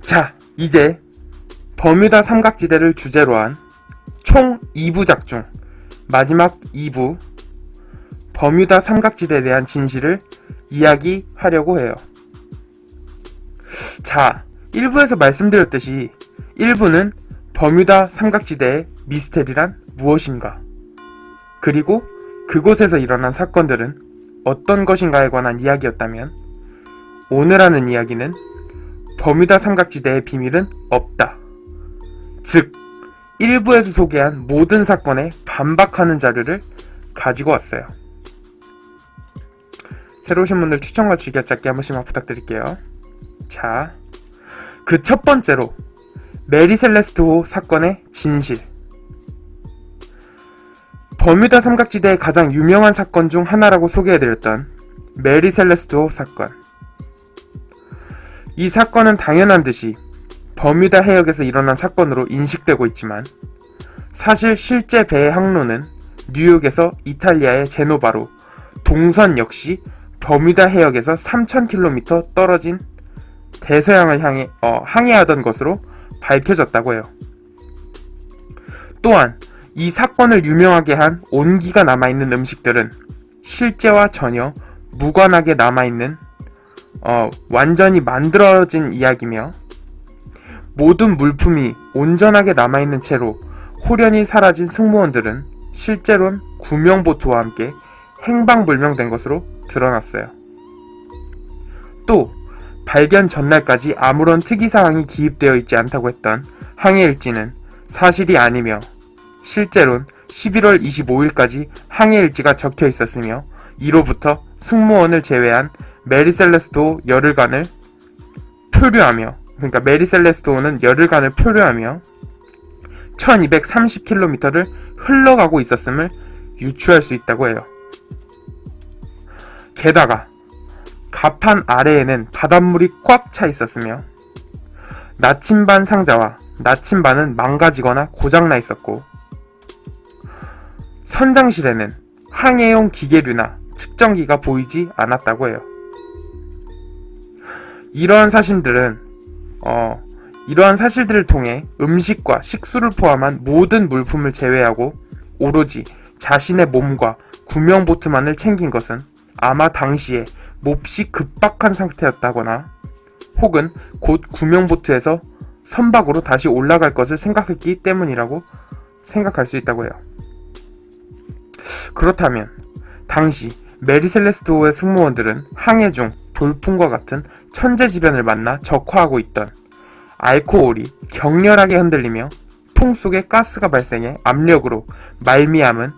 자, 이제 버뮤다 삼각지대를 주제로 한 총 2부작 중 마지막 2부 버뮤다 삼각지대에 대한 진실을 이야기하려고 해요. 자, 1부에서 말씀드렸듯이 1부는 버뮤다 삼각지대의 미스테리란 무엇인가, 그리고 그곳에서 일어난 사건들은 어떤 것인가에 관한 이야기였다면, 오늘 하는 이야기는 버뮤다 삼각지대의 비밀은 없다, 즉 1부에서 소개한 모든 사건에 반박하는 자료를 가지고 왔어요. 새로 오신 분들 추천과 즐겨찾기 한 번씩만 부탁드릴게요. 자, 그 첫 번째로 메리 셀레스트호 사건의 진실. 버뮤다 삼각지대의 가장 유명한 사건 중 하나라고 소개해드렸던 메리 셀레스트호 사건. 이 사건은 당연한 듯이 버뮤다 해역에서 일어난 사건으로 인식되고 있지만, 사실 실제 배의 항로는 뉴욕에서 이탈리아의 제노바로 동선 역시 버뮤다 해역에서 3,000km 떨어진 대서양을 향해 항해하던 것으로 밝혀졌다고 해요. 또한 이 사건을 유명하게 한 온기가 남아있는 음식들은 실제와 전혀 무관하게 남아있는 완전히 만들어진 이야기며, 모든 물품이 온전하게 남아있는 채로 홀연히 사라진 승무원들은 실제로는 구명보트와 함께 행방불명된 것으로 드러났어요. 또 발견 전날까지 아무런 특이사항이 기입되어 있지 않다고 했던 항해일지는 사실이 아니며, 실제로는 11월 25일까지 항해일지가 적혀 있었으며, 이로부터 승무원을 제외한 메리 셀레스트호 열흘간을 표류하며, 그러니까 메리 셀레스트호는 열흘간을 표류하며 1230km를 흘러가고 있었음을 유추할 수 있다고 해요. 게다가 갑판 아래에는 바닷물이 꽉 차 있었으며, 나침반 상자와 나침반은 망가지거나 고장나 있었고, 선장실에는 항해용 기계류나 측정기가 보이지 않았다고 해요. 이러한 사실들을 통해 음식과 식수를 포함한 모든 물품을 제외하고 오로지 자신의 몸과 구명보트만을 챙긴 것은 아마 당시에 몹시 급박한 상태였다거나, 혹은 곧 구명보트에서 선박으로 다시 올라갈 것을 생각했기 때문이라고 생각할 수 있다고 해요. 그렇다면 당시 메리 셀레스트호의 승무원들은 항해 중 돌풍과 같은 천재지변을 만나 적화하고 있던 알코올이 격렬하게 흔들리며 통 속에 가스가 발생해 압력으로 말미암은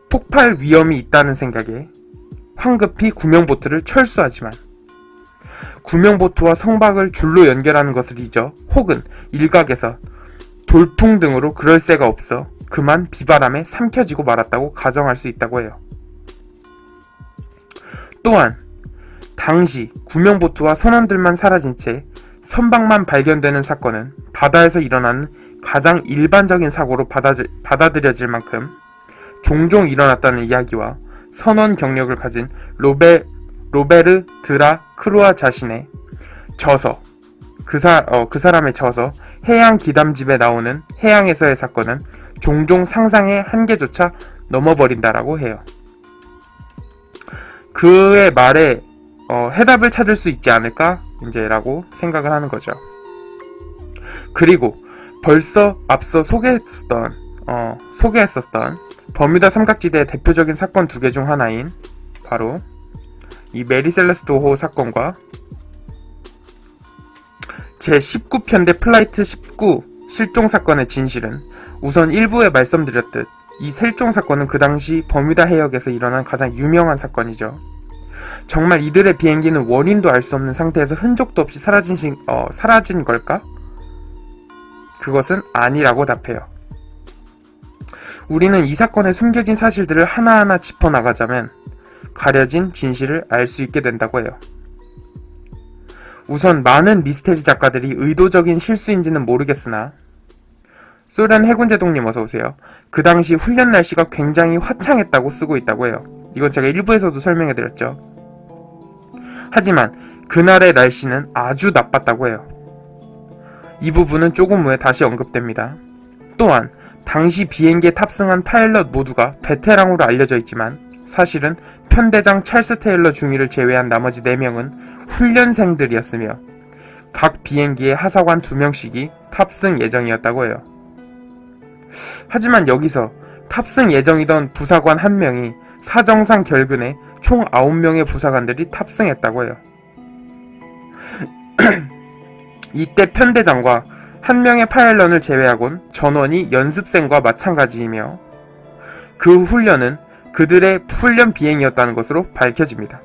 폭발 위험이 있다는 생각에 황급히 구명보트를 철수하지만, 구명보트와 성박을 줄로 연결하는 것을 잊어 혹은 일각에서 돌풍 등으로 그럴 새가 없어 그만 비바람에 삼켜지고 말았다고 가정할 수 있다고 해요. 또한 당시 구명보트와 선원들만 사라진 채 선박만 발견되는 사건은 바다에서 일어나는 가장 일반적인 사고로 받아들여질 만큼 종종 일어났다는 이야기와, 선원 경력을 가진 로베르 드라 크루아 자신의 저서, 그 사람의 저서 해양 기담집에 나오는 해양에서의 사건은 종종 상상의 한계조차 넘어버린다라고 해요. 그의 말에 해답을 찾을 수 있지 않을까 라고 생각을 하는 거죠. 그리고 벌써 앞서 소개했었던 버뮤다 삼각지대의 대표적인 사건 2개 중 하나인 바로 이 메리 셀레스트호 사건과 제19편대 플라이트 19 실종 사건의 진실은, 우선 1부에 말씀드렸듯 이 실종 사건은 그 당시 버뮤다 해역에서 일어난 가장 유명한 사건이죠. 정말 이들의 비행기는 원인도 알 수 없는 상태에서 흔적도 없이 사라진 걸까? 그것은 아니라고 답해요. 우리는 이 사건에 숨겨진 사실들을 하나하나 짚어나가자면 가려진 진실을 알 수 있게 된다고 해요. 우선 많은 미스테리 작가들이 의도적인 실수인지는 모르겠으나, 소련 해군제독님 어서오세요. 그 당시 훈련 날씨가 굉장히 화창했다고 쓰고 있다고 해요. 이건 제가 1부에서도 설명해드렸죠. 하지만 그날의 날씨는 아주 나빴다고 해요. 이 부분은 조금 후에 다시 언급됩니다. 또한 당시 비행기에 탑승한 파일럿 모두가 베테랑으로 알려져 있지만 사실은 편대장 찰스 테일러 중위를 제외한 나머지 4명은 훈련생들이었으며 각 비행기에 하사관 2명씩이 탑승 예정이었다고 해요. 하지만 여기서 탑승 예정이던 부사관 1명이 사정상 결근해 총 9명의 부사관들이 탑승했다고 해요. 이때 편대장과 1명의 파일럿을 제외하곤 전원이 연습생과 마찬가지이며 그 훈련은 그들의 훈련 비행이었다는 것으로 밝혀집니다.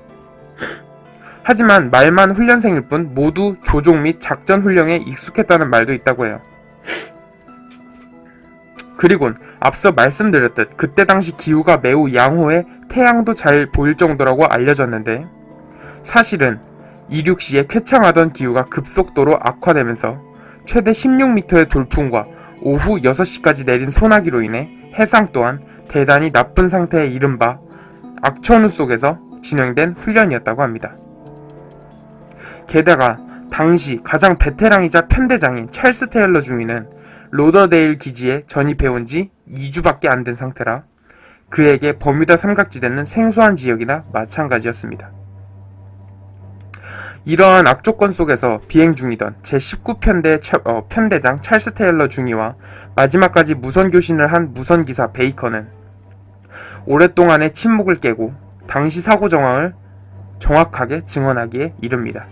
하지만 말만 훈련생일 뿐 모두 조종 및 작전 훈련에 익숙했다는 말도 있다고 해요. 그리곤 앞서 말씀드렸듯 그때 당시 기후가 매우 양호해 태양도 잘 보일 정도라고 알려졌는데 사실은 이륙 시에 쾌창하던 기후가 급속도로 악화되면서 최대 16m의 돌풍과 오후 6시까지 내린 소나기로 인해 해상 또한 대단히 나쁜 상태에 이른바 악천후 속에서 진행된 훈련이었다고 합니다. 게다가 당시 가장 베테랑이자 편대장인 찰스 테일러 중위는 로더데일 기지에 전입해온 지 2주밖에 안 된 상태라 그에게 버뮤다 삼각지대는 생소한 지역이나 마찬가지였습니다. 이러한 악조건 속에서 비행 중이던 제19편대 편대장 찰스 테일러 중위와 마지막까지 무선교신을 한 무선기사 베이컨은 오랫동안의 침묵을 깨고 당시 사고 정황을 정확하게 증언하기에 이릅니다.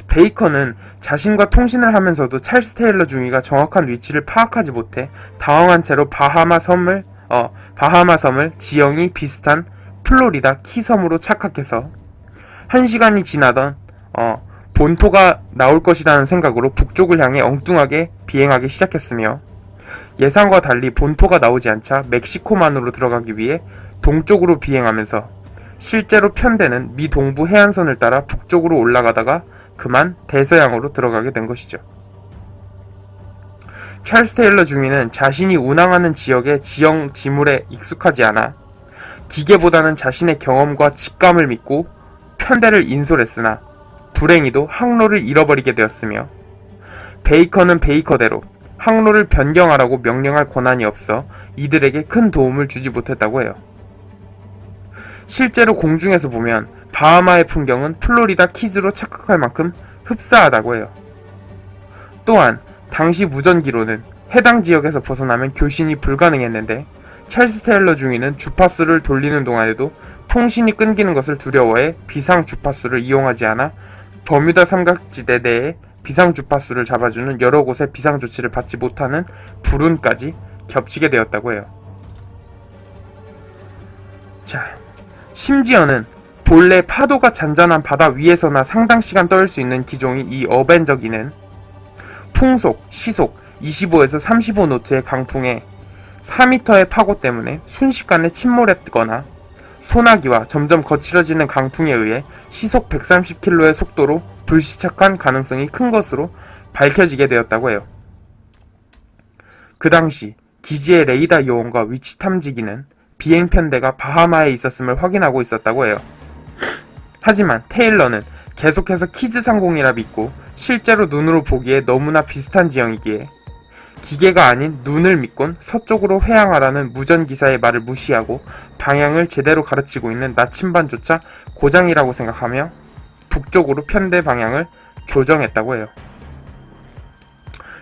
베이컨은 자신과 통신을 하면서도 찰스 테일러 중위가 정확한 위치를 파악하지 못해 당황한 채로 바하마 섬을 지형이 비슷한 플로리다 키섬으로 착각해서 1시간이 지나던 본토가 나올 것이라는 생각으로 북쪽을 향해 엉뚱하게 비행하기 시작했으며 예상과 달리 본토가 나오지 않자 멕시코만으로 들어가기 위해 동쪽으로 비행하면서 실제로 편대는 미 동부 해안선을 따라 북쪽으로 올라가다가 그만 대서양으로 들어가게 된 것이죠. 찰스 테일러 중위는 자신이 운항하는 지역의 지형 지물에 익숙하지 않아 기계보다는 자신의 경험과 직감을 믿고 편대를 인솔했으나 불행히도 항로를 잃어버리게 되었으며 베이컨은 베이커대로 항로를 변경하라고 명령할 권한이 없어 이들에게 큰 도움을 주지 못했다고 해요. 실제로 공중에서 보면 바하마의 풍경은 플로리다 키즈로 착각할 만큼 흡사하다고 해요. 또한 당시 무전기로는 해당 지역에서 벗어나면 교신이 불가능했는데 찰스 테일러 중위는 주파수를 돌리는 동안에도 통신이 끊기는 것을 두려워해 비상 주파수를 이용하지 않아 버뮤다 삼각지대 내에 비상 주파수를 잡아주는 여러 곳의 비상 조치를 받지 못하는 불운까지 겹치게 되었다고 해요. 자, 심지어는 본래 파도가 잔잔한 바다 위에서나 상당 시간 떠올 수 있는 기종인 이 어벤저기는 풍속, 시속 25에서 35노트의 강풍에 4m의 파고 때문에 순식간에 침몰했거나 소나기와 점점 거칠어지는 강풍에 의해 시속 130km의 속도로 불시착한 가능성이 큰 것으로 밝혀지게 되었다고 해요. 그 당시 기지의 레이더 요원과 위치 탐지기는 비행 편대가 바하마에 있었음을 확인하고 있었다고 해요. 하지만 테일러는 계속해서 키즈 상공이라 믿고 실제로 눈으로 보기에 너무나 비슷한 지형이기에 기계가 아닌 눈을 믿곤 서쪽으로 회항하라는 무전기사의 말을 무시하고 방향을 제대로 가르치고 있는 나침반조차 고장이라고 생각하며 북쪽으로 편대 방향을 조정했다고 해요.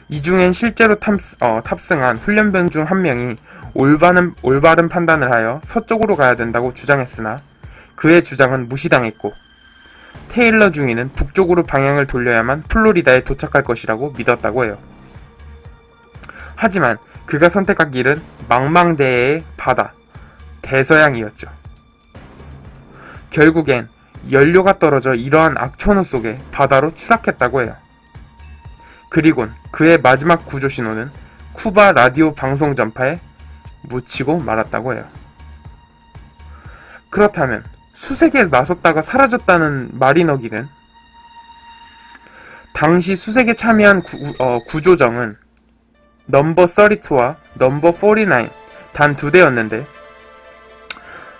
이 중엔 실제로 탑승한 훈련병 중 한 명이 올바른 판단을 하여 서쪽으로 가야 된다고 주장했으나 그의 주장은 무시당했고 테일러 중위는 북쪽으로 방향을 돌려야만 플로리다에 도착할 것이라고 믿었다고 해요. 하지만 그가 선택한 길은 망망대해의 바다, 대서양이었죠. 결국엔 연료가 떨어져 이러한 악천후 속에 바다로 추락했다고 해요. 그리곤 그의 마지막 구조 신호는 쿠바 라디오 방송 전파에 묻히고 말았다고 해요. 그렇다면 수색에 나섰다가 사라졌다는 마리너기는 당시 수색에 참여한 구조정은 넘버 32와 넘버 49 단 2대였는데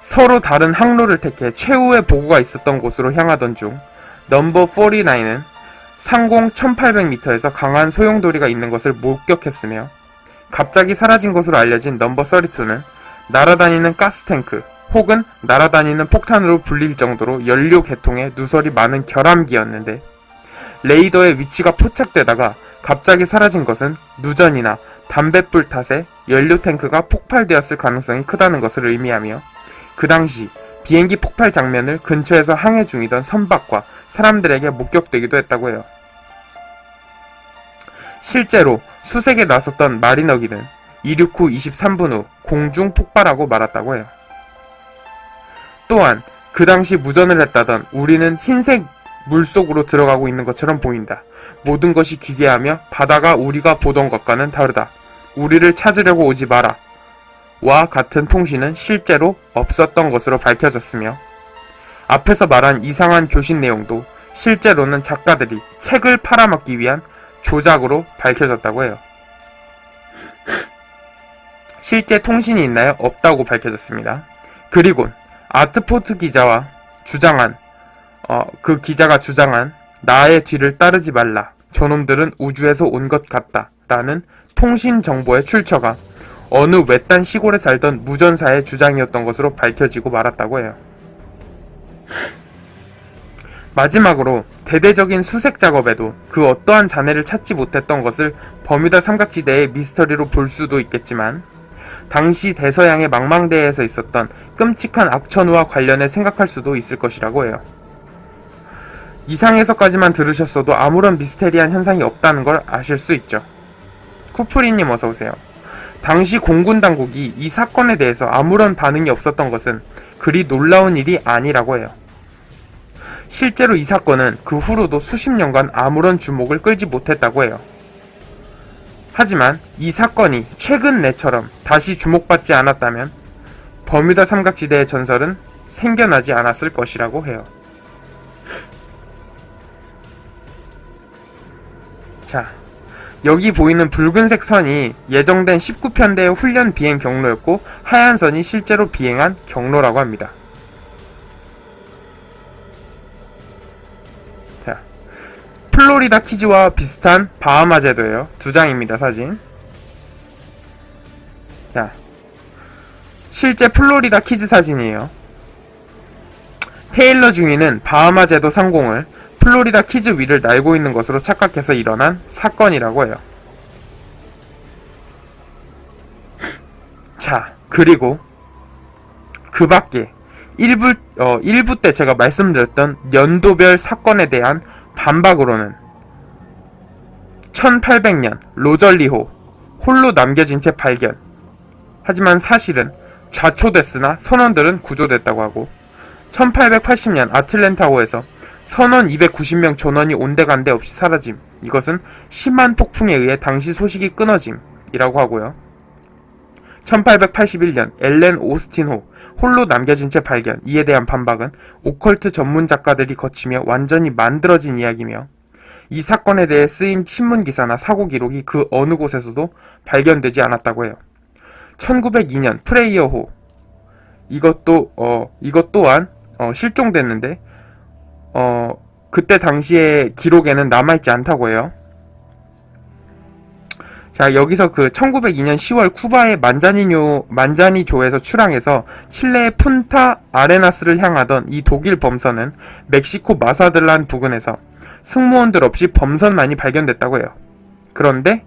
서로 다른 항로를 택해 최후의 보고가 있었던 곳으로 향하던 중 넘버 49는 상공 1800m에서 강한 소용돌이가 있는 것을 목격했으며 갑자기 사라진 것으로 알려진 넘버 32는 날아다니는 가스탱크 혹은 날아다니는 폭탄으로 불릴 정도로 연료 계통에 누설이 많은 결함기였는데 레이더의 위치가 포착되다가 갑자기 사라진 것은 누전이나 담뱃불 탓에 연료 탱크가 폭발되었을 가능성이 크다는 것을 의미하며 그 당시 비행기 폭발 장면을 근처에서 항해 중이던 선박과 사람들에게 목격되기도 했다고 해요. 실제로 수색에 나섰던 마리너기는 이륙 후 23분 후 공중 폭발하고 말았다고 해요. 또한 그 당시 무전을 했다던 우리는 흰색 물속으로 들어가고 있는 것처럼 보인다. 모든 것이 기괴하며 바다가 우리가 보던 것과는 다르다. 우리를 찾으려고 오지 마라. 와 같은 통신은 실제로 없었던 것으로 밝혀졌으며 앞에서 말한 이상한 교신 내용도 실제로는 작가들이 책을 팔아먹기 위한 조작으로 밝혀졌다고 해요. 실제 통신이 있나요? 없다고 밝혀졌습니다. 그리고 아트포트 기자가 주장한 나의 뒤를 따르지 말라. 저놈들은 우주에서 온 것 같다. 라는 통신 정보의 출처가 어느 외딴 시골에 살던 무전사의 주장이었던 것으로 밝혀지고 말았다고 해요. 마지막으로 대대적인 수색 작업에도 그 어떠한 잔해를 찾지 못했던 것을 버뮤다 삼각지대의 미스터리로 볼 수도 있겠지만 당시 대서양의 망망대해에서 있었던 끔찍한 악천후와 관련해 생각할 수도 있을 것이라고 해요. 이상에서까지만 들으셨어도 아무런 미스테리한 현상이 없다는 걸 아실 수 있죠. 쿠프리님 어서오세요. 당시 공군 당국이 이 사건에 대해서 아무런 반응이 없었던 것은 그리 놀라운 일이 아니라고 해요. 실제로 이 사건은 그 후로도 수십 년간 아무런 주목을 끌지 못했다고 해요. 하지만 이 사건이 최근 내처럼 다시 주목받지 않았다면 버뮤다 삼각지대의 전설은 생겨나지 않았을 것이라고 해요. 자, 여기 보이는 붉은색 선이 예정된 19편대의 훈련 비행 경로였고 하얀 선이 실제로 비행한 경로라고 합니다. 자, 플로리다 키즈와 비슷한 바하마 제도예요. 두 장입니다. 사진. 자, 실제 플로리다 키즈 사진이에요. 테일러 중위는 바하마 제도 상공을 플로리다 키즈 위를 날고 있는 것으로 착각해서 일어난 사건이라고 해요. 자, 그리고 그 밖에 1부 때 제가 말씀드렸던 연도별 사건에 대한 반박으로는 1800년 로절리호 홀로 남겨진 채 발견. 하지만 사실은 좌초됐으나 선원들은 구조됐다고 하고 1880년 아틀랜타호에서 선원 290명 전원이 온데간데 없이 사라짐. 이것은 심한 폭풍에 의해 당시 소식이 끊어짐이라고 하고요. 1881년 엘렌 오스틴호 홀로 남겨진 채 발견. 이에 대한 반박은 오컬트 전문 작가들이 거치며 완전히 만들어진 이야기며 이 사건에 대해 쓰인 신문기사나 사고 기록이 그 어느 곳에서도 발견되지 않았다고 해요. 1902년 프레이어호 이것 또한 실종됐는데 그때 당시의 기록에는 남아있지 않다고 해요. 자, 여기서 그 1902년 10월 쿠바의 만자니조에서 출항해서 칠레의 푼타 아레나스를 향하던 이 독일 범선은 멕시코 마사들란 부근에서 승무원들 없이 범선만이 발견됐다고 해요. 그런데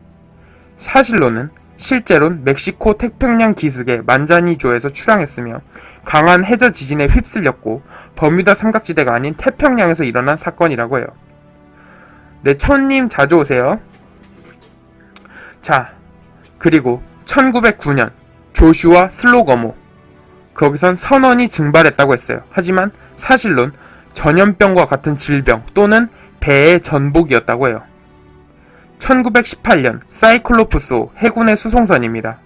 사실로는 실제로는 멕시코 태평양 기슭의 만자니조에서 출항했으며 강한 해저 지진에 휩쓸렸고 버뮤다 삼각지대가 아닌 태평양에서 일어난 사건이라고 해요. 네, 촌님 자주 오세요. 자, 그리고 1909년 조슈아 슬로거모 거기선 선원이 증발했다고 했어요. 하지만 사실론 전염병과 같은 질병 또는 배의 전복이었다고 해요. 1918년 사이클로프스호 해군의 수송선입니다.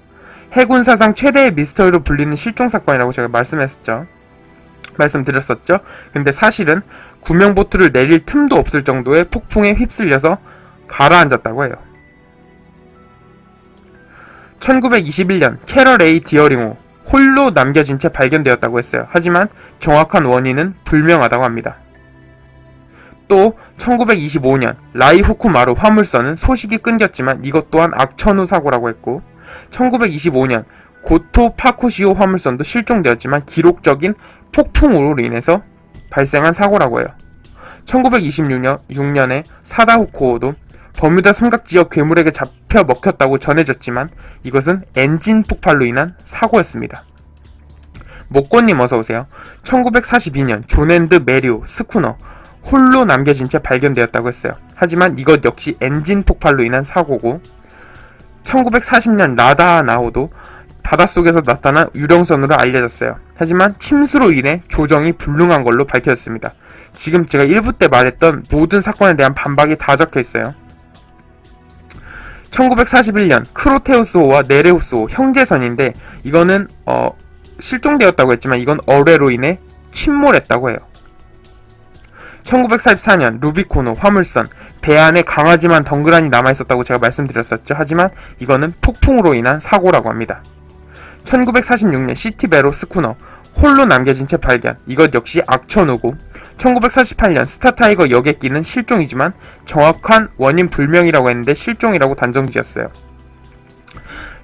해군 사상 최대의 미스터리로 불리는 실종 사건이라고 제가 말씀드렸었죠. 근데 사실은 구명보트를 내릴 틈도 없을 정도의 폭풍에 휩쓸려서 가라앉았다고 해요. 1921년 캐럴 A 디어링호 홀로 남겨진 채 발견되었다고 했어요. 하지만 정확한 원인은 불명하다고 합니다. 또 1925년 라이후쿠마루 화물선은 소식이 끊겼지만 이것 또한 악천후 사고라고 했고, 1925년 고토 파쿠시오 화물선도 실종되었지만 기록적인 폭풍으로 인해서 발생한 사고라고 해요. 1926년에 사다후코도 버뮤다 삼각지역 괴물에게 잡혀 먹혔다고 전해졌지만 이것은 엔진 폭발로 인한 사고였습니다. 목권님 어서오세요. 1942년 존앤드 메리오 스쿠너 홀로 남겨진 채 발견되었다고 했어요. 하지만 이것 역시 엔진 폭발로 인한 사고고, 1940년 라다 나오도 바닷속에서 나타난 유령선으로 알려졌어요. 하지만 침수로 인해 조정이 불능한 걸로 밝혀졌습니다. 지금 제가 1부 때 말했던 모든 사건에 대한 반박이 다 적혀있어요. 1941년 크로테우스호와 네레우스호 형제선인데 이거는 실종되었다고 했지만 이건 어뢰로 인해 침몰했다고 해요. 1944년 루비콘호 화물선 배 안에 강아지만 덩그러니 남아있었다고 제가 말씀드렸었죠. 하지만 이거는 폭풍으로 인한 사고라고 합니다. 1946년 시티베로 스쿠너 홀로 남겨진 채 발견, 이것 역시 악천후고, 1948년 스타타이거 여객기는 실종이지만 정확한 원인 불명이라고 했는데 실종이라고 단정지었어요.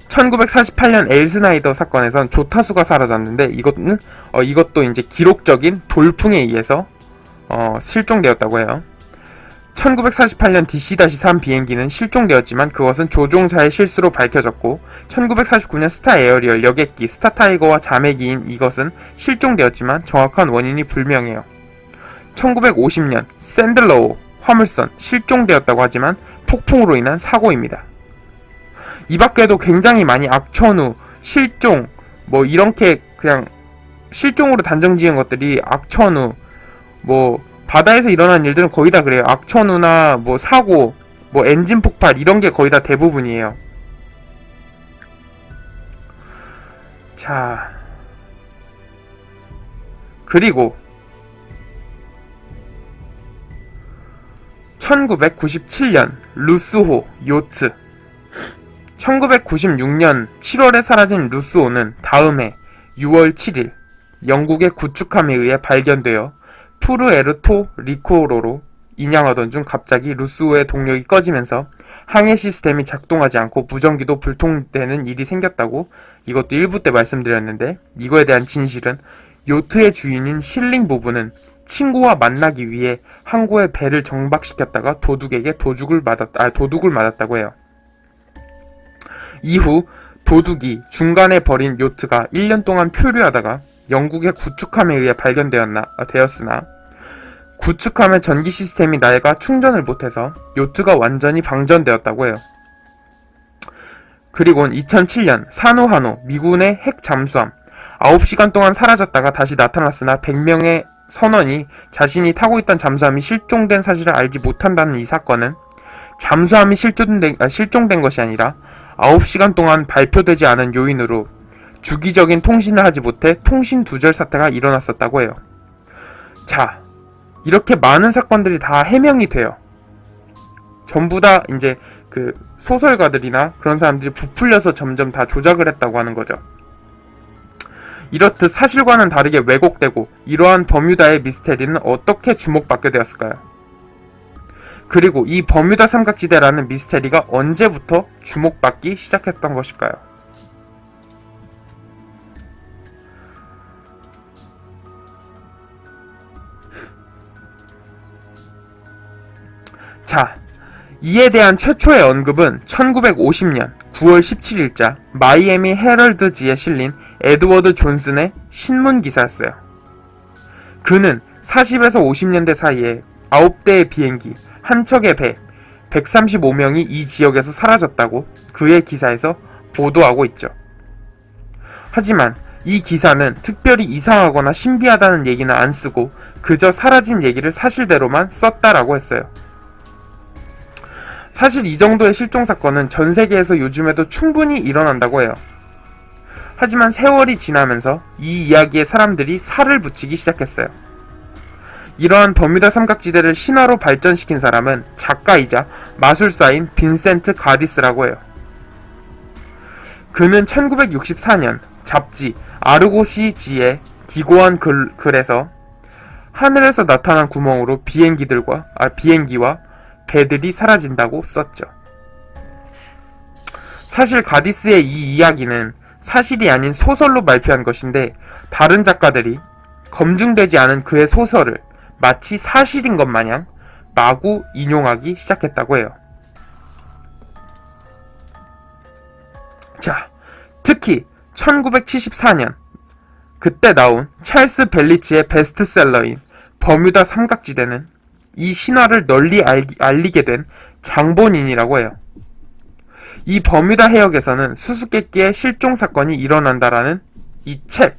1948년 엘스나이더 사건에선 조타수가 사라졌는데 이것도 이제 기록적인 돌풍에 의해서 실종되었다고 해요. 1948년 DC-3 비행기는 실종되었지만 그것은 조종사의 실수로 밝혀졌고, 1949년 스타 에어리얼 여객기 스타타이거와 자매기인 이것은 실종되었지만 정확한 원인이 불명해요. 1950년 샌들러호 화물선 실종되었다고 하지만 폭풍으로 인한 사고입니다. 이 밖에도 굉장히 많이 악천후, 실종, 이렇게 그냥 실종으로 단정지은 것들이 악천후, 바다에서 일어난 일들은 거의 다 그래요. 악천후나 사고, 엔진 폭발 이런 게 거의 다 대부분이에요. 자, 그리고 1997년 루스호 요트, 1996년 7월에 사라진 루스호는 다음 해 6월 7일 영국의 구축함에 의해 발견되어 푸르에르토 리코로로 인양하던 중 갑자기 루스호의 동력이 꺼지면서 항해 시스템이 작동하지 않고 무전기도 불통되는 일이 생겼다고, 이것도 1부 때 말씀드렸는데 이거에 대한 진실은 요트의 주인인 실링 부부는 친구와 만나기 위해 항구의 배를 정박시켰다가 도둑에게 도둑을 맞았다고 해요. 이후 도둑이 중간에 버린 요트가 1년 동안 표류하다가 영국의 구축함에 의해 발견되었으나 구축함의 전기 시스템이 낡아 충전을 못해서 요트가 완전히 방전되었다고 해요. 그리고 2007년 사노하노 미군의 핵 잠수함 9시간 동안 사라졌다가 다시 나타났으나 100명의 선원이 자신이 타고 있던 잠수함이 실종된 사실을 알지 못한다는 이 사건은 잠수함이 실종된 것이 아니라 9시간 동안 발표되지 않은 요인으로 주기적인 통신을 하지 못해 통신 두절 사태가 일어났었다고 해요. 자, 이렇게 많은 사건들이 다 해명이 돼요. 전부 다 이제 그 소설가들이나 그런 사람들이 부풀려서 점점 다 조작을 했다고 하는 거죠. 이렇듯 사실과는 다르게 왜곡되고 이러한 버뮤다의 미스테리는 어떻게 주목받게 되었을까요? 그리고 이 버뮤다 삼각지대라는 미스테리가 언제부터 주목받기 시작했던 것일까요? 자, 이에 대한 최초의 언급은 1950년 9월 17일자 마이애미 헤럴드지에 실린 에드워드 존슨의 신문 기사였어요. 그는 40에서 50년대 사이에 9대의 비행기, 한 척의 배, 135명이 이 지역에서 사라졌다고 그의 기사에서 보도하고 있죠. 하지만 이 기사는 특별히 이상하거나 신비하다는 얘기는 안 쓰고 그저 사라진 얘기를 사실대로만 썼다라고 했어요. 사실 이 정도의 실종 사건은 전 세계에서 요즘에도 충분히 일어난다고 해요. 하지만 세월이 지나면서 이 이야기에 사람들이 살을 붙이기 시작했어요. 이러한 버뮤다 삼각지대를 신화로 발전시킨 사람은 작가이자 마술사인 빈센트 가디스라고 해요. 그는 1964년 잡지 아르고시지에 기고한 글에서 하늘에서 나타난 구멍으로 비행기와 배들이 사라진다고 썼죠. 사실 가디스의 이 이야기는 사실이 아닌 소설로 발표한 것인데 다른 작가들이 검증되지 않은 그의 소설을 마치 사실인 것 마냥 마구 인용하기 시작했다고 해요. 자, 특히 1974년 그때 나온 찰스 벨리치의 베스트셀러인 버뮤다 삼각지대는 이 신화를 널리 알리게 된 장본인이라고 해요. 이 버뮤다 해역에서는 수수께끼의 실종 사건이 일어난다라는 이 책,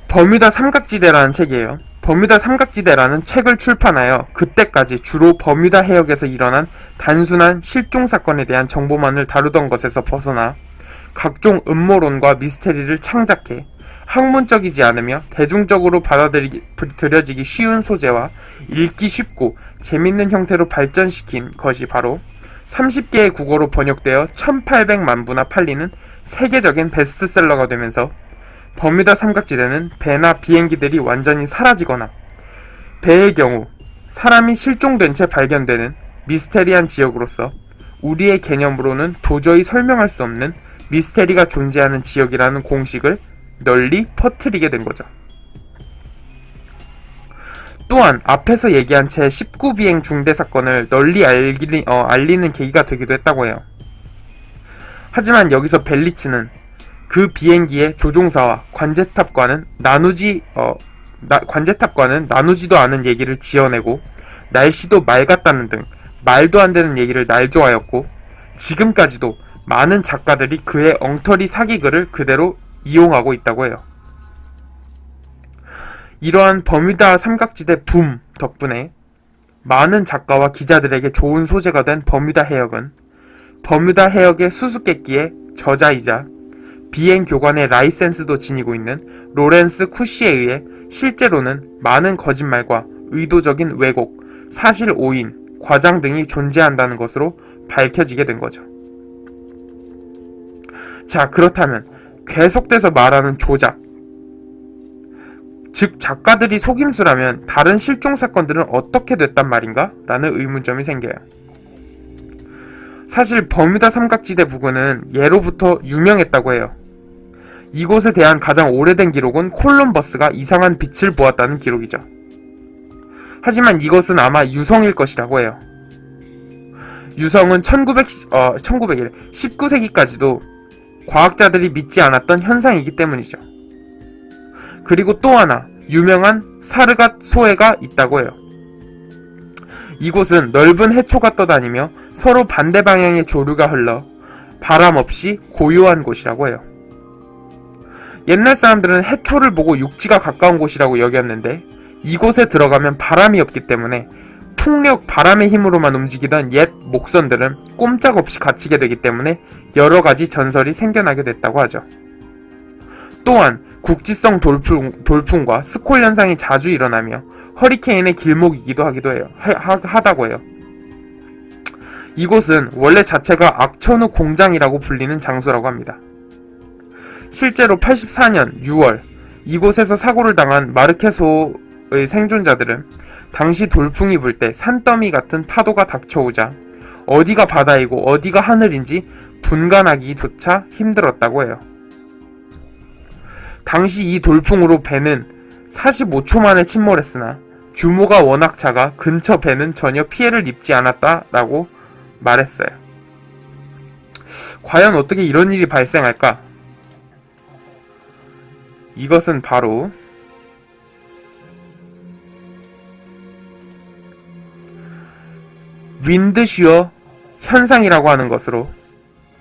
버뮤다 삼각지대라는 책이에요. 버뮤다 삼각지대라는 책을 출판하여 그때까지 주로 버뮤다 해역에서 일어난 단순한 실종 사건에 대한 정보만을 다루던 것에서 벗어나 각종 음모론과 미스테리를 창작해 학문적이지 않으며 대중적으로 받아들여지기 쉬운 소재와 읽기 쉽고 재밌는 형태로 발전시킨 것이 바로 30개의 국어로 번역되어 1800만 부나 팔리는 세계적인 베스트셀러가 되면서 버뮤다 삼각지대는 배나 비행기들이 완전히 사라지거나 배의 경우 사람이 실종된 채 발견되는 미스테리한 지역으로서 우리의 개념으로는 도저히 설명할 수 없는 미스테리가 존재하는 지역이라는 공식을 널리 퍼뜨리게 된 거죠. 또한 앞에서 얘기한 제19비행 중대 사건을 널리 알리는 계기가 되기도 했다고 해요. 하지만 여기서 벨리치는 그 비행기의 조종사와 관제탑과는 나누지도 않은 얘기를 지어내고 날씨도 맑았다는 등 말도 안 되는 얘기를 날조하였고 지금까지도 많은 작가들이 그의 엉터리 사기글을 그대로 이용하고 있다고 해요. 이러한 버뮤다 삼각지대 붐 덕분에 많은 작가와 기자들에게 좋은 소재가 된 버뮤다 해역은 버뮤다 해역의 수수께끼의 저자이자 비행 교관의 라이센스도 지니고 있는 로렌스 쿠시에 의해 실제로는 많은 거짓말과 의도적인 왜곡, 사실 오인, 과장 등이 존재한다는 것으로 밝혀지게 된 거죠. 자, 그렇다면 계속돼서 말하는 조작, 즉 작가들이 속임수라면 다른 실종 사건들은 어떻게 됐단 말인가? 라는 의문점이 생겨요. 사실 버뮤다 삼각지대 부근은 예로부터 유명했다고 해요. 이곳에 대한 가장 오래된 기록은 콜럼버스가 이상한 빛을 보았다는 기록이죠. 하지만 이것은 아마 유성일 것이라고 해요. 유성은 19세기까지도 과학자들이 믿지 않았던 현상이기 때문이죠. 그리고 또 하나 유명한 사르갓 소해가 있다고 해요. 이곳은 넓은 해초가 떠다니며 서로 반대 방향의 조류가 흘러 바람 없이 고요한 곳이라고 해요. 옛날 사람들은 해초를 보고 육지가 가까운 곳이라고 여겼는데 이곳에 들어가면 바람이 없기 때문에 풍력, 바람의 힘으로만 움직이던 옛 목선들은 꼼짝없이 갇히게 되기 때문에 여러가지 전설이 생겨나게 됐다고 하죠. 또한 국지성 돌풍과 스콜 현상이 자주 일어나며 허리케인의 길목이기도 하다고 해요. 이곳은 원래 자체가 악천후 공장이라고 불리는 장소라고 합니다. 실제로 84년 6월 이곳에서 사고를 당한 마르케소의 생존자들은 당시 돌풍이 불 때 산더미 같은 파도가 닥쳐오자 어디가 바다이고 어디가 하늘인지 분간하기조차 힘들었다고 해요. 당시 이 돌풍으로 배는 45초 만에 침몰했으나 규모가 워낙 작아 근처 배는 전혀 피해를 입지 않았다라고 말했어요. 과연 어떻게 이런 일이 발생할까? 이것은 바로 윈드쉬어 현상이라고 하는 것으로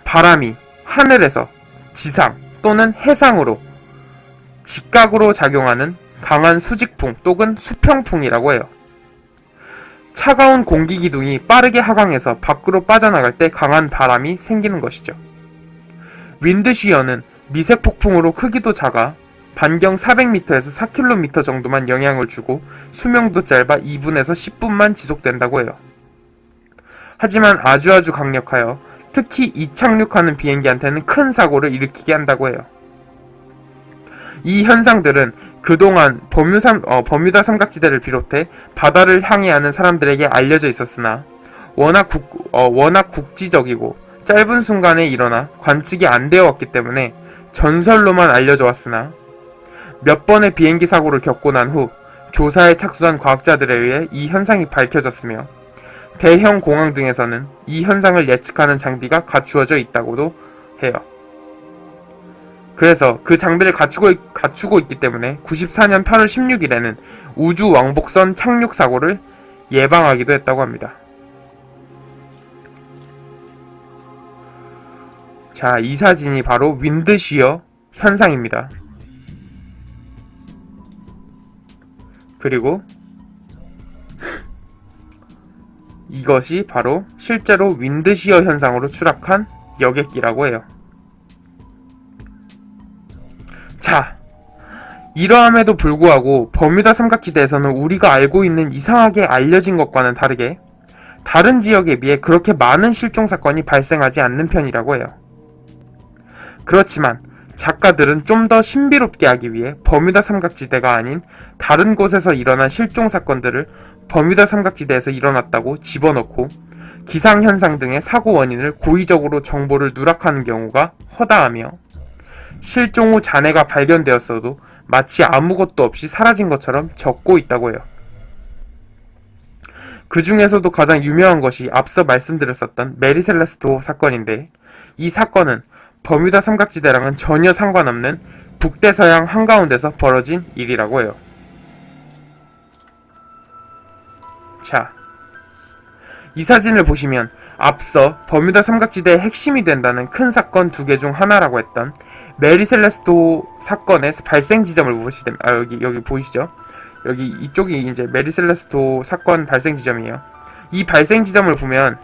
바람이 하늘에서 지상 또는 해상으로 직각으로 작용하는 강한 수직풍 또는 수평풍이라고 해요. 차가운 공기 기둥이 빠르게 하강해서 밖으로 빠져나갈 때 강한 바람이 생기는 것이죠. 윈드쉬어는 미세폭풍으로 크기도 작아 반경 400m에서 4km 정도만 영향을 주고 수명도 짧아 2분에서 10분만 지속된다고 해요. 하지만 아주 강력하여 특히 이착륙하는 비행기한테는 큰 사고를 일으키게 한다고 해요. 이 현상들은 그동안 버뮤다 삼각지대를 비롯해 바다를 항해하는 사람들에게 알려져 있었으나 워낙 국지적이고 짧은 순간에 일어나 관측이 안 되어 왔기 때문에 전설로만 알려져 왔으나 몇 번의 비행기 사고를 겪고 난 후 조사에 착수한 과학자들에 의해 이 현상이 밝혀졌으며 대형 공항 등에서는 이 현상을 예측하는 장비가 갖추어져 있다고도 해요. 그래서 그 장비를 갖추고 있기 때문에 94년 8월 16일에는 우주 왕복선 착륙 사고를 예방하기도 했다고 합니다. 자, 이 사진이 바로 윈드시어 현상입니다. 그리고 이것이 바로 실제로 윈드시어 현상으로 추락한 여객기라고 해요. 자, 이러함에도 불구하고 버뮤다 삼각지대에서는 우리가 알고 있는 이상하게 알려진 것과는 다르게 다른 지역에 비해 그렇게 많은 실종 사건이 발생하지 않는 편이라고 해요. 그렇지만 작가들은 좀 더 신비롭게 하기 위해 버뮤다 삼각지대가 아닌 다른 곳에서 일어난 실종 사건들을 버뮤다 삼각지대에서 일어났다고 집어넣고 기상현상 등의 사고 원인을 고의적으로 정보를 누락하는 경우가 허다하며 실종 후 잔해가 발견되었어도 마치 아무것도 없이 사라진 것처럼 적고 있다고 해요. 그 중에서도 가장 유명한 것이 앞서 말씀드렸었던 메리 셀레스토 사건인데, 이 사건은 버뮤다 삼각지대랑은 전혀 상관없는 북대서양 한가운데서 벌어진 일이라고 해요. 자, 이 사진을 보시면 앞서 버뮤다 삼각지대의 핵심이 된다는 큰 사건 두 개 중 하나라고 했던 메리 셀레스토 사건의 발생 지점을 보시면, 여기 보이시죠? 여기 이쪽이 이제 메리 셀레스토 사건 발생 지점이에요. 이 발생 지점을 보면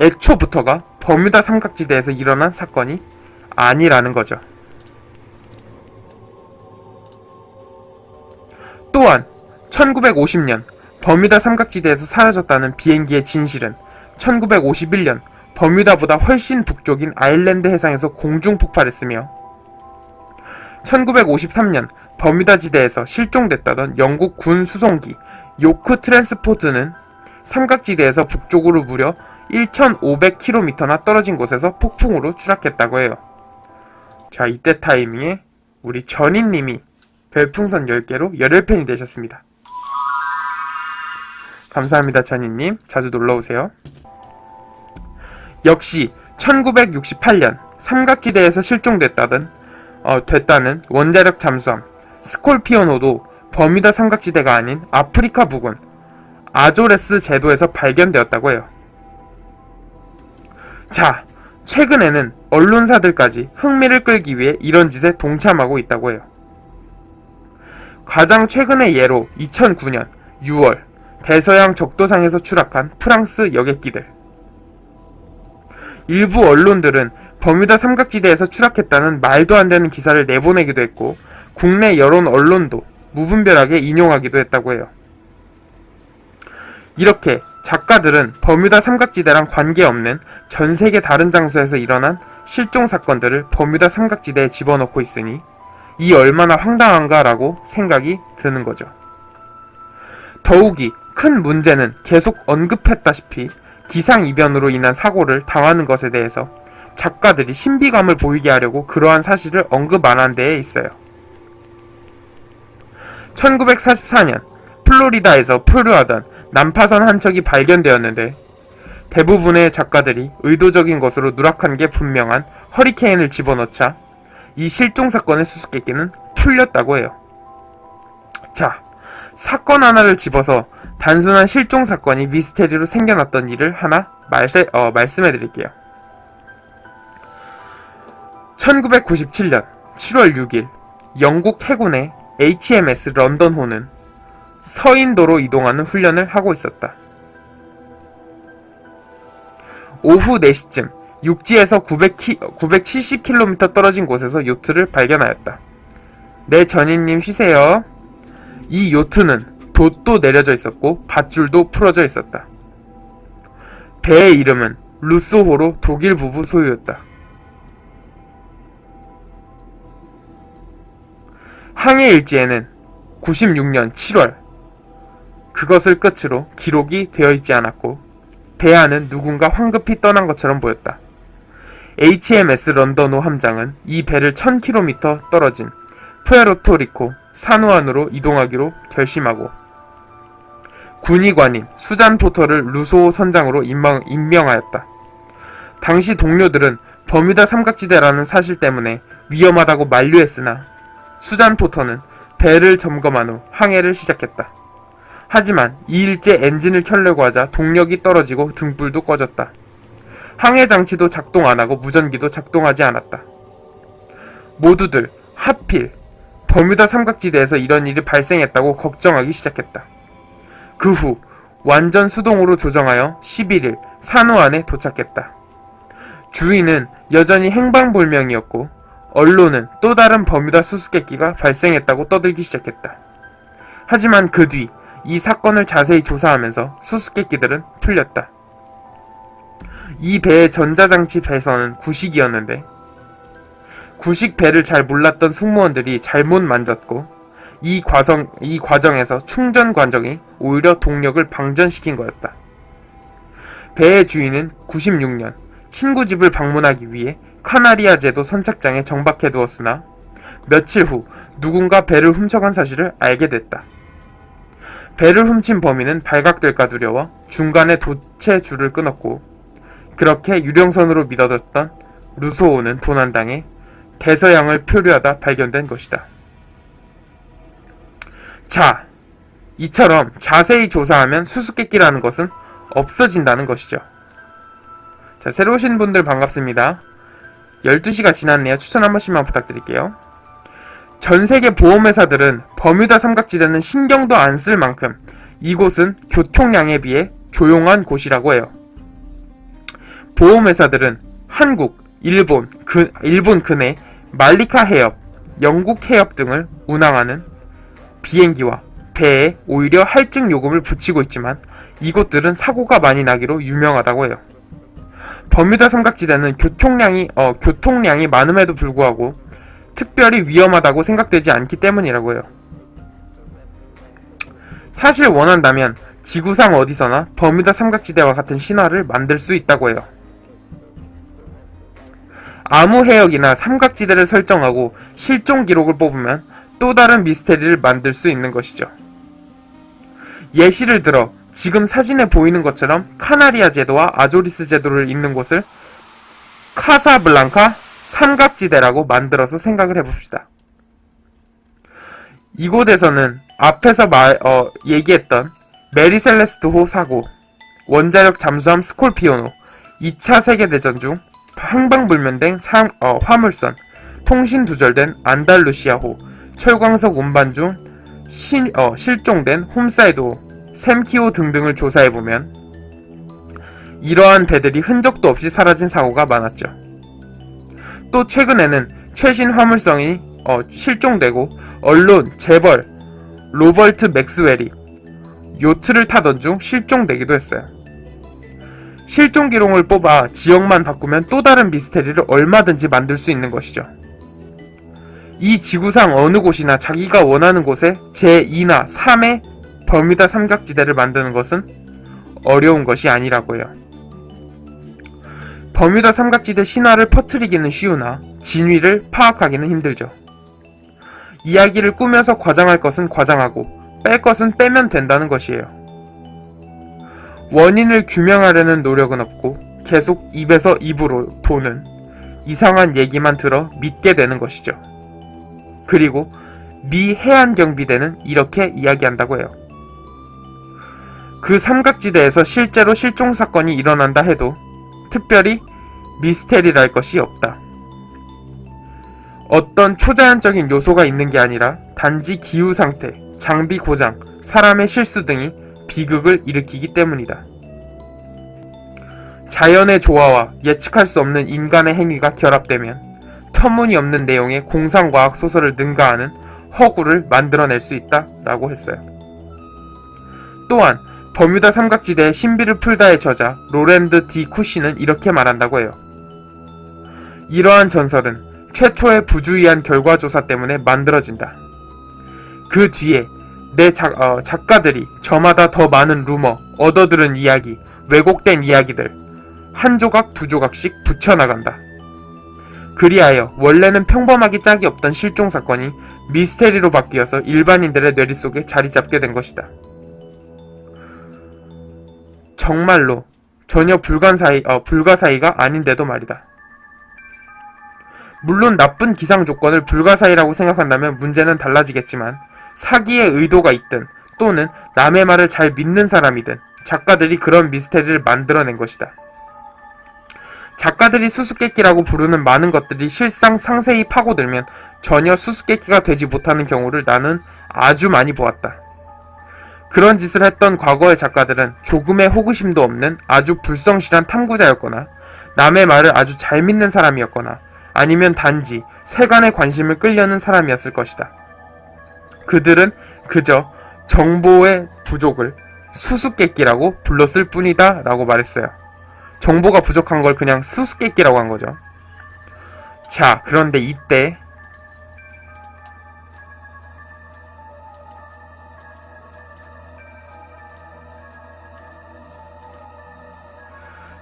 애초부터가 버뮤다 삼각지대에서 일어난 사건이 아니라는 거죠. 또한 1950년 버뮤다 삼각지대에서 사라졌다는 비행기의 진실은 1951년 버뮤다보다 훨씬 북쪽인 아일랜드 해상에서 공중 폭발했으며 1953년 버뮤다 지대에서 실종됐다던 영국 군 수송기 요크 트랜스포트는 삼각지대에서 북쪽으로 무려 1,500km나 떨어진 곳에서 폭풍으로 추락했다고 해요. 자, 이때 타이밍에 우리 전희님이 별풍선 10개로 열혈팬이 되셨습니다. 감사합니다, 전희님. 자주 놀러오세요. 역시 1968년 삼각지대에서 실종됐다는 원자력 잠수함 스콜피오노도 버뮤다 삼각지대가 아닌 아프리카 부근 아조레스 제도에서 발견되었다고 해요. 자, 최근에는 언론사들까지 흥미를 끌기 위해 이런 짓에 동참하고 있다고 해요. 가장 최근의 예로 2009년 6월 대서양 적도상에서 추락한 프랑스 여객기들. 일부 언론들은 버뮤다 삼각지대에서 추락했다는 말도 안 되는 기사를 내보내기도 했고 국내 여론 언론도 무분별하게 인용하기도 했다고 해요. 이렇게 작가들은 버뮤다 삼각지대랑 관계없는 전세계 다른 장소에서 일어난 실종 사건들을 버뮤다 삼각지대에 집어넣고 있으니 이 얼마나 황당한가라고 생각이 드는 거죠. 더욱이 큰 문제는 계속 언급했다시피 기상이변으로 인한 사고를 당하는 것에 대해서 작가들이 신비감을 보이게 하려고 그러한 사실을 언급 안 한 데에 있어요. 1944년 플로리다에서 표류하던 난파선 한 척이 발견되었는데 대부분의 작가들이 의도적인 것으로 누락한 게 분명한 허리케인을 집어넣자 이 실종 사건의 수수께끼는 풀렸다고 해요. 자, 사건 하나를 집어서 단순한 실종 사건이 미스테리로 생겨났던 일을 하나 말씀해 드릴게요. 1997년 7월 6일 영국 해군의 HMS 런던호는 서인도로 이동하는 훈련을 하고 있었다. 오후 4시쯤 육지에서 970km 떨어진 곳에서 요트를 발견하였다. 네, 전희님 쉬세요. 이 요트는 돛도 내려져 있었고 밧줄도 풀어져 있었다. 배의 이름은 루소호로 독일 부부 소유였다. 항해 일지에는 96년 7월 그것을 끝으로 기록이 되어 있지 않았고 배 안은 누군가 황급히 떠난 것처럼 보였다. HMS 런던호 함장은 이 배를 1000km 떨어진 푸에르토리코 산호안으로 이동하기로 결심하고 군의관인 수잔 포터를 루소호 선장으로 임명하였다. 당시 동료들은 버뮤다 삼각지대라는 사실 때문에 위험하다고 만류했으나 수잔 포터는 배를 점검한 후 항해를 시작했다. 하지만 이 일제 엔진을 켜려고 하자 동력이 떨어지고 등불도 꺼졌다. 항해 장치도 작동 안하고 무전기도 작동하지 않았다. 모두들 하필 버뮤다 삼각지대에서 이런 일이 발생했다고 걱정하기 시작했다. 그 후 완전 수동으로 조정하여 11일 산호안에 도착했다. 주위는 여전히 행방불명이었고 언론은 또 다른 버뮤다 수수께끼가 발생했다고 떠들기 시작했다. 하지만 그 뒤 이 사건을 자세히 조사하면서 수수께끼들은 풀렸다. 이 배의 전자장치 배선은 구식이었는데 구식 배를 잘 몰랐던 승무원들이 잘못 만졌고 이 과정에서 충전 과정이 오히려 동력을 방전시킨 거였다. 배의 주인은 96년 친구 집을 방문하기 위해 카나리아 제도 선착장에 정박해두었으나 며칠 후 누군가 배를 훔쳐간 사실을 알게 됐다. 배를 훔친 범인은 발각될까 두려워 중간에 도체줄을 끊었고 그렇게 유령선으로 믿어졌던 루소호는 도난당해 대서양을 표류하다 발견된 것이다. 자, 이처럼 자세히 조사하면 수수께끼라는 것은 없어진다는 것이죠. 자, 새로 오신 분들 반갑습니다. 12시가 지났네요. 추천 한 번씩만 부탁드릴게요. 전세계 보험회사들은 버뮤다 삼각지대는 신경도 안 쓸 만큼 이곳은 교통량에 비해 조용한 곳이라고 해요. 보험회사들은 한국, 일본 근해, 말리카 해협, 영국 해협 등을 운항하는 비행기와 배에 오히려 할증 요금을 붙이고 있지만 이곳들은 사고가 많이 나기로 유명하다고 해요. 버뮤다 삼각지대는 교통량이 많음에도 불구하고 특별히 위험하다고 생각되지 않기 때문이라고 해요. 사실 원한다면 지구상 어디서나 버뮤다 삼각지대와 같은 신화를 만들 수 있다고 해요. 아무 해역이나 삼각지대를 설정하고 실종 기록을 뽑으면 또 다른 미스테리를 만들 수 있는 것이죠. 예시를 들어 지금 사진에 보이는 것처럼 카나리아 제도와 아조리스 제도를 잇는 곳을 카사블랑카 삼각지대라고 만들어서 생각을 해봅시다. 이곳에서는 앞에서 얘기했던 메리셀레스트호 사고, 원자력 잠수함 스콜피오노, 2차 세계대전 중 행방불명된 화물선, 통신 두절된 안달루시아호, 철광석 운반 중 실종된 홈사이드호, 샘키호 등등을 조사해보면 이러한 배들이 흔적도 없이 사라진 사고가 많았죠. 또 최근에는 최신 화물선이 실종되고 언론, 재벌, 로버트 맥스웰이 요트를 타던 중 실종되기도 했어요. 실종 기록을 뽑아 지역만 바꾸면 또 다른 미스테리를 얼마든지 만들 수 있는 것이죠. 이 지구상 어느 곳이나 자기가 원하는 곳에 제2나 3의 버뮤다 삼각지대를 만드는 것은 어려운 것이 아니라고 해요. 버뮤다 삼각지대 신화를 퍼뜨리기는 쉬우나 진위를 파악하기는 힘들죠. 이야기를 꾸며서 과장할 것은 과장하고 뺄 것은 빼면 된다는 것이에요. 원인을 규명하려는 노력은 없고 계속 입에서 입으로 도는 이상한 얘기만 들어 믿게 되는 것이죠. 그리고 미 해안경비대는 이렇게 이야기한다고 해요. 그 삼각지대에서 실제로 실종 사건이 일어난다 해도 특별히 미스테리랄 것이 없다. 어떤 초자연적인 요소가 있는 게 아니라 단지 기후 상태, 장비 고장, 사람의 실수 등이 비극을 일으키기 때문이다. 자연의 조화와 예측할 수 없는 인간의 행위가 결합되면 터무니없는 내용의 공상과학 소설을 능가하는 허구를 만들어낼 수 있다 라고 했어요. 또한 버뮤다 삼각지대의 신비를 풀다의 저자 로랜드 디 쿠시는 이렇게 말한다고 해요. 이러한 전설은 최초의 부주의한 결과조사 때문에 만들어진다. 그 뒤에 내 작가들이 저마다 더 많은 루머, 얻어들은 이야기, 왜곡된 이야기들 한 조각 두 조각씩 붙여나간다. 그리하여 원래는 평범하기 짝이 없던 실종 사건이 미스테리로 바뀌어서 일반인들의 뇌리 속에 자리 잡게 된 것이다. 정말로 전혀 불가사의가 아닌데도 말이다. 물론 나쁜 기상 조건을 불가사의라고 생각한다면 문제는 달라지겠지만 사기의 의도가 있든 또는 남의 말을 잘 믿는 사람이든 작가들이 그런 미스테리를 만들어낸 것이다. 작가들이 수수께끼라고 부르는 많은 것들이 실상 상세히 파고들면 전혀 수수께끼가 되지 못하는 경우를 나는 아주 많이 보았다. 그런 짓을 했던 과거의 작가들은 조금의 호기심도 없는 아주 불성실한 탐구자였거나 남의 말을 아주 잘 믿는 사람이었거나 아니면 단지 세간의 관심을 끌려는 사람이었을 것이다. 그들은 그저 정보의 부족을 수수께끼라고 불렀을 뿐이다 라고 말했어요. 정보가 부족한 걸 그냥 수수께끼라고 한 거죠. 자, 그런데 이때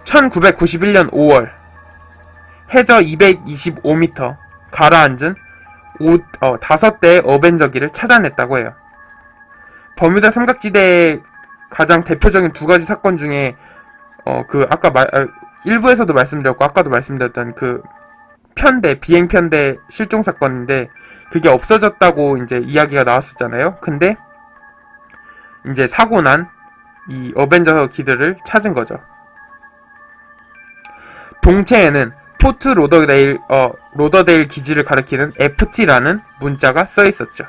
1991년 5월 해저 225m 가라앉은 5대의 어벤져기를 찾아냈다고 해요. 버뮤다 삼각지대의 가장 대표적인 두 가지 사건 중에 아까 일부에서도 말씀드렸고 아까도 말씀드렸던 그 비행 편대 실종 사건인데 그게 없어졌다고 이제 이야기가 나왔었잖아요. 근데 이제 사고 난 이 어벤져 기들을 찾은 거죠. 동체에는 포트 로더데일 기지를 가리키는 FT라는 문자가 써 있었죠.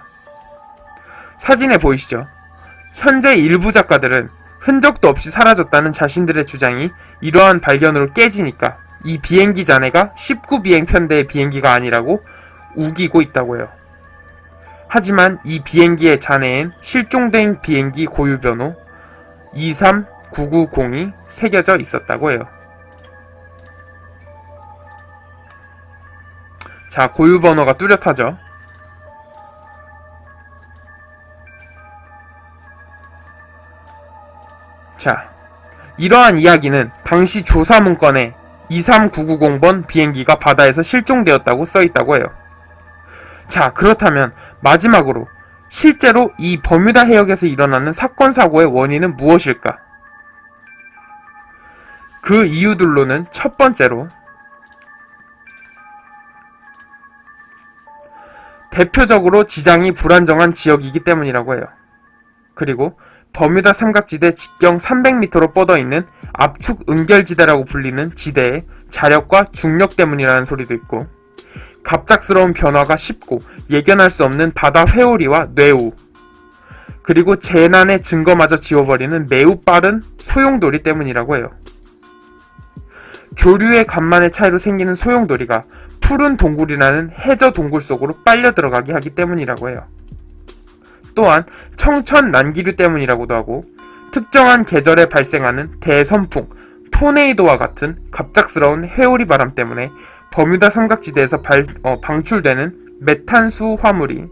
사진에 보이시죠? 현재 일부 작가들은 흔적도 없이 사라졌다는 자신들의 주장이 이러한 발견으로 깨지니까 이 비행기 잔해가 19비행 편대의 비행기가 아니라고 우기고 있다고 해요. 하지만 이 비행기의 잔해엔 실종된 비행기 고유번호 23990이 새겨져 있었다고 해요. 자, 고유번호가 뚜렷하죠. 자, 이러한 이야기는 당시 조사 문건에 23990번 비행기가 바다에서 실종되었다고 써있다고 해요. 자, 그렇다면 마지막으로 실제로 이 버뮤다 해역에서 일어나는 사건 사고의 원인은 무엇일까? 그 이유들로는 첫 번째로 대표적으로 지장이 불안정한 지역이기 때문이라고 해요. 그리고 버뮤다 삼각지대 직경 300m로 뻗어있는 압축 은결지대라고 불리는 지대의 자력과 중력 때문이라는 소리도 있고, 갑작스러운 변화가 쉽고 예견할 수 없는 바다 회오리와 뇌우, 그리고 재난의 증거마저 지워버리는 매우 빠른 소용돌이 때문이라고 해요. 조류의 간만의 차이로 생기는 소용돌이가 푸른 동굴이라는 해저 동굴 속으로 빨려 들어가게 하기 때문이라고 해요. 또한 청천 난기류 때문이라고도 하고, 특정한 계절에 발생하는 대선풍, 토네이도와 같은 갑작스러운 회오리 바람 때문에 버뮤다 삼각지대에서 방출되는 메탄수 화물이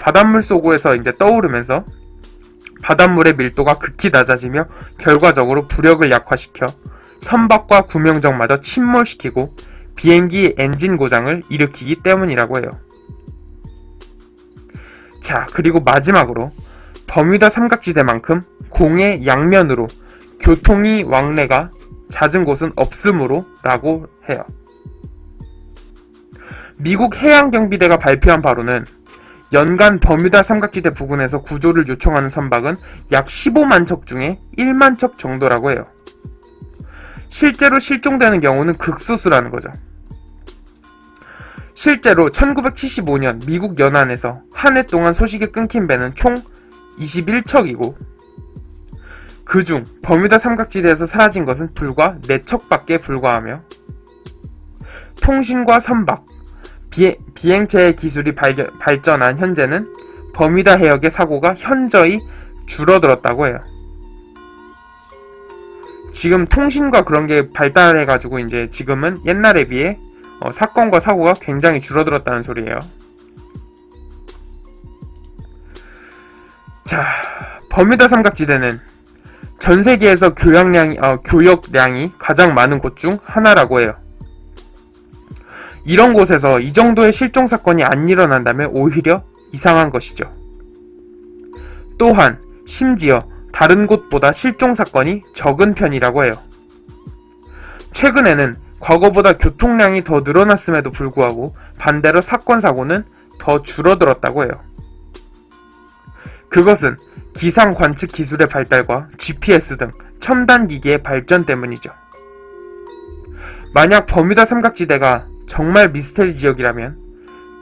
바닷물 속에서 이제 떠오르면서 바닷물의 밀도가 극히 낮아지며 결과적으로 부력을 약화시켜 선박과 구명정마저 침몰시키고 비행기 엔진 고장을 일으키기 때문이라고 해요. 자, 그리고 마지막으로 버뮤다 삼각지대만큼 공의 양면으로 교통이 왕래가 잦은 곳은 없으므로 라고 해요. 미국 해양경비대가 발표한 바로는 연간 버뮤다 삼각지대 부근에서 구조를 요청하는 선박은 약 15만 척 중에 1만 척 정도라고 해요. 실제로 실종되는 경우는 극소수라는 거죠. 실제로 1975년 미국 연안에서 한 해 동안 소식이 끊긴 배는 총 21척이고 그중 버뮤다 삼각지대에서 사라진 것은 불과 4척밖에 불과하며 통신과 선박, 비행체의 기술이 발전한 현재는 버뮤다 해역의 사고가 현저히 줄어들었다고 해요. 지금 통신과 그런 게 발달해가지고 이제 지금은 옛날에 비해 사건과 사고가 굉장히 줄어들었다는 소리예요. 자, 버뮤다 삼각지대는 전 세계에서 교역량이 가장 많은 곳 중 하나라고 해요. 이런 곳에서 이 정도의 실종 사건이 안 일어난다면 오히려 이상한 것이죠. 또한 심지어 다른 곳보다 실종 사건이 적은 편이라고 해요. 최근에는 과거보다 교통량이 더 늘어났음에도 불구하고 반대로 사건 사고는 더 줄어들었다고 해요. 그것은 기상 관측 기술의 발달과 GPS 등 첨단 기기의 발전 때문이죠. 만약 버뮤다 삼각지대가 정말 미스테리 지역이라면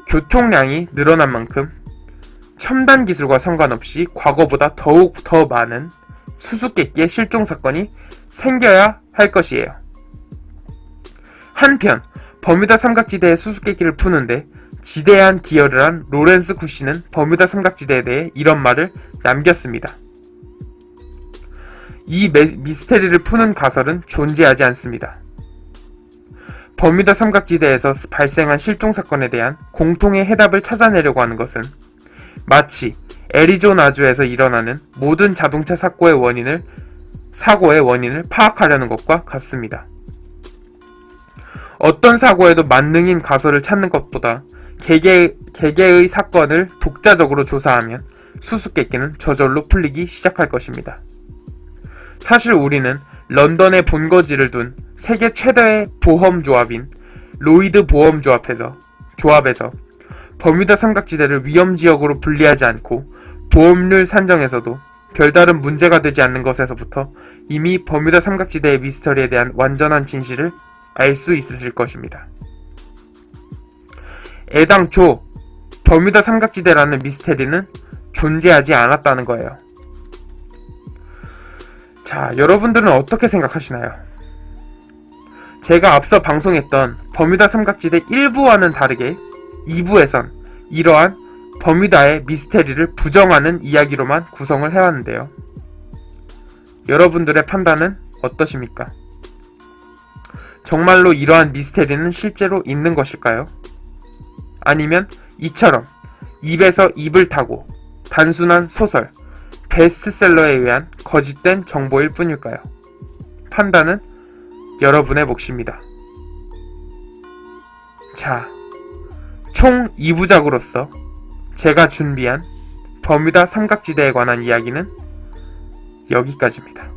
교통량이 늘어난 만큼 첨단 기술과 상관없이 과거보다 더욱 더 많은 수수께끼의 실종 사건이 생겨야 할 것이에요. 한편 버뮤다 삼각지대의 수수께끼를 푸는데 지대한 기여를 한 로렌스 쿠시는 버뮤다 삼각지대에 대해 이런 말을 남겼습니다. 이 미스테리를 푸는 가설은 존재하지 않습니다. 버뮤다 삼각지대에서 발생한 실종 사건에 대한 공통의 해답을 찾아내려고 하는 것은 마치 애리조나주에서 일어나는 모든 자동차 사고의 원인을 파악하려는 것과 같습니다. 어떤 사고에도 만능인 가설을 찾는 것보다 개개의 사건을 독자적으로 조사하면 수수께끼는 저절로 풀리기 시작할 것입니다. 사실 우리는 런던에 본거지를 둔 세계 최대의 보험조합인 로이드 보험조합에서 버뮤다 삼각지대를 위험지역으로 분리하지 않고 보험률 산정에서도 별다른 문제가 되지 않는 것에서부터 이미 버뮤다 삼각지대의 미스터리에 대한 완전한 진실을 알 수 있으실 것입니다. 애당초 버뮤다 삼각지대라는 미스테리는 존재하지 않았다는 거예요. 자, 여러분들은 어떻게 생각하시나요? 제가 앞서 방송했던 버뮤다 삼각지대 1부와는 다르게 2부에선 이러한 버뮤다의 미스테리를 부정하는 이야기로만 구성을 해왔는데요. 여러분들의 판단은 어떠십니까? 정말로 이러한 미스테리는 실제로 있는 것일까요? 아니면 이처럼 입에서 입을 타고 단순한 소설, 베스트셀러에 의한 거짓된 정보일 뿐일까요? 판단은 여러분의 몫입니다. 자, 총 2부작으로서 제가 준비한 버뮤다 삼각지대에 관한 이야기는 여기까지입니다.